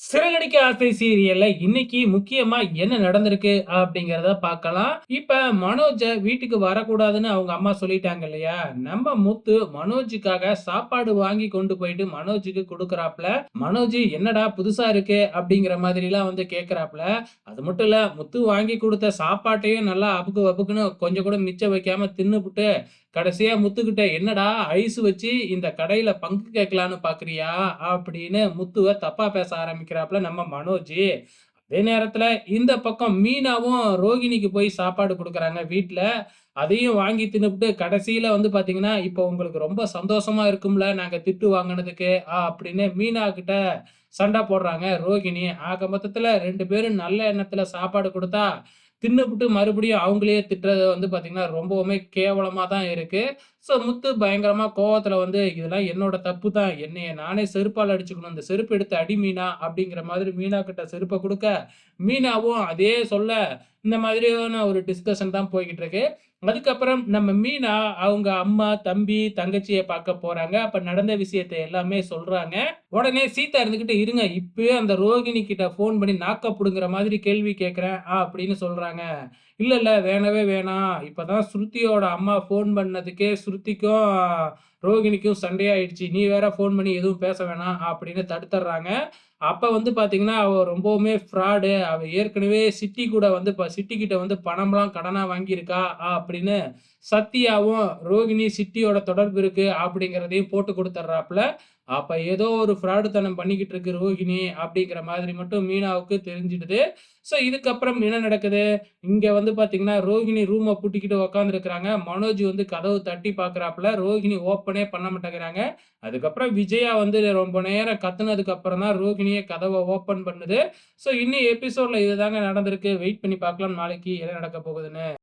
சிறகடிக்க ஆசை சீரியல்ல இன்னைக்கு முக்கியமா என்ன நடந்திருக்கு அப்படிங்கிறத பார்க்கலாம். இப்ப மனோஜ வீட்டுக்கு வரக்கூடாதுன்னு அவங்க அம்மா சொல்லிட்டாங்க இல்லையா? நம்ம முத்து மனோஜுக்காக சாப்பாடு வாங்கி கொண்டு போயிட்டு மனோஜுக்கு குடுக்குறாப்ல. மனோஜ் என்னடா புதுசா இருக்கு அப்படிங்கிற மாதிரிலாம் வந்து கேட்கிறாப்ல. அது மட்டும் இல்ல முத்து வாங்கி குடுத்த சாப்பாட்டையும் நல்லா அபுக்கு வபுக்குன்னு கொஞ்சம் கூட மிச்சம் வைக்காம தின்னுபுட்டு கடைசியா முத்துக்கிட்ட என்னடா ஐஸ் வச்சு இந்த கடையில பங்கு கேட்கலான்னு பார்க்குறியா? அப்படின்னு முத்துவ தப்பா பேச ஆரம்பிக்கிறாப்ல நம்ம மனோஜ். அதே நேரத்துல இந்த பக்கம் மீனாவும் ரோகிணிக்கு போய் சாப்பாடு குடுக்குறாங்க வீட்ல. அதையும் வாங்கி தின்னுபுட்டு கடைசியில வந்து பார்த்தீங்கன்னா, "இப்போ உங்களுக்கு ரொம்ப சந்தோஷமா இருக்கும்ல நாங்க திட்டு வாங்குனதுக்கு" அப்படின்னு மீனா கிட்ட சண்ட போடுறாங்க ரோகிணி. ஆக மொத்தத்துல 2 பேரும் நல்ல எண்ணத்துல சாப்பாடு குடுத்தா, தின்னுபுட்டு மறுபடியும் அவங்களையே திட்டுறது வந்து பார்த்தீங்கன்னா, ரொம்பவுமே கேவலமா தான் இருக்கு. ஸோ முத்து பயங்கரமா கோவத்துல வந்து, "இதெல்லாம் என்னோட தப்பு தான். என்னைய நானே செருப்பால அடிச்சுக்கணும். இந்த செருப்பு எடுத்து அடி மீனா" அப்படிங்கிற மாதிரி மீனா கிட்ட செருப்ப குடுக்க, மீனாவும் அதே சொல்ல, இந்த மாதிரியான ஒரு டிஸ்கஷன் தான் போய்க்கிட்டு இருக்கு. அதுக்கப்புறம் நம்ம மீனா அவங்க அம்மா, தம்பி, தங்கச்சிய பார்க்க போறாங்க. அப்ப நடந்த விஷயத்த எல்லாமே சொல்றாங்க. உடனே சீதா இருந்துகிட்டு, "இருங்க இப்பவே அந்த ரோகிணி கிட்ட ஃபோன் பண்ணி நாக்க புடுங்குற மாதிரி கேள்வி கேட்கிறேன்" அப்படின்னு சொல்றாங்க. "இல்ல, இல்ல வேணவே வேணாம். இப்பதான் ஸ்ருதியோட அம்மா ஃபோன் பண்ணதுக்கே ஸ்ருதிக்கும், ரோகிணிக்கும் சண்டையாயிடுச்சு. நீ வேற ஃபோன் பண்ணி எதுவும் பேச வேணாம்" அப்படின்னு தடுத்துடுறாங்க. அப்ப வந்து பார்த்தீங்கன்னா, அவ ரொம்பவுமே ஃப்ராடு. அவ ஏற்கனவே சிட்டி கூட வந்து சிட்டி கிட்ட வந்து பணம்லாம் கடனா வாங்கியிருக்கா அப்படின்னு சத்யாவும், ரோகிணி சிட்டியோட தொடர்பு இருக்கு அப்படிங்கிறதையும் போட்டு குடுத்துடுறாப்ல. அப்ப ஏதோ ஒரு ஃப்ராடுத்தனம் பண்ணிக்கிட்டு இருக்கு ரோகிணி அப்படிங்கிற மாதிரி மட்டும் மீனாவுக்கு தெரிஞ்சிடுது. ஸோ இதுக்கப்புறம் என்ன நடக்குது? இங்க வந்து பார்த்தீங்கன்னா, ரோகிணி ரூம பூட்டிக்கிட்டு உட்காந்துருக்கிறாங்க. மனோஜ் வந்து கதவு தட்டி பார்க்குறாப்ல. ரோகிணி ஓப்பனே பண்ண மாட்டேங்கிறாங்க. அதுக்கப்புறம் விஜயா வந்து ரொம்ப நேரம் கத்துனதுக்கு அப்புறம் தான் ரோகிணியே கதவ ஓப்பன் பண்ணுது. ஸோ இன்னி எபிசோட்ல இதுதாங்க நடந்திருக்கு. வெயிட் பண்ணி பார்க்கலாம் நாளைக்கு என்ன நடக்க போகுதுன்னு.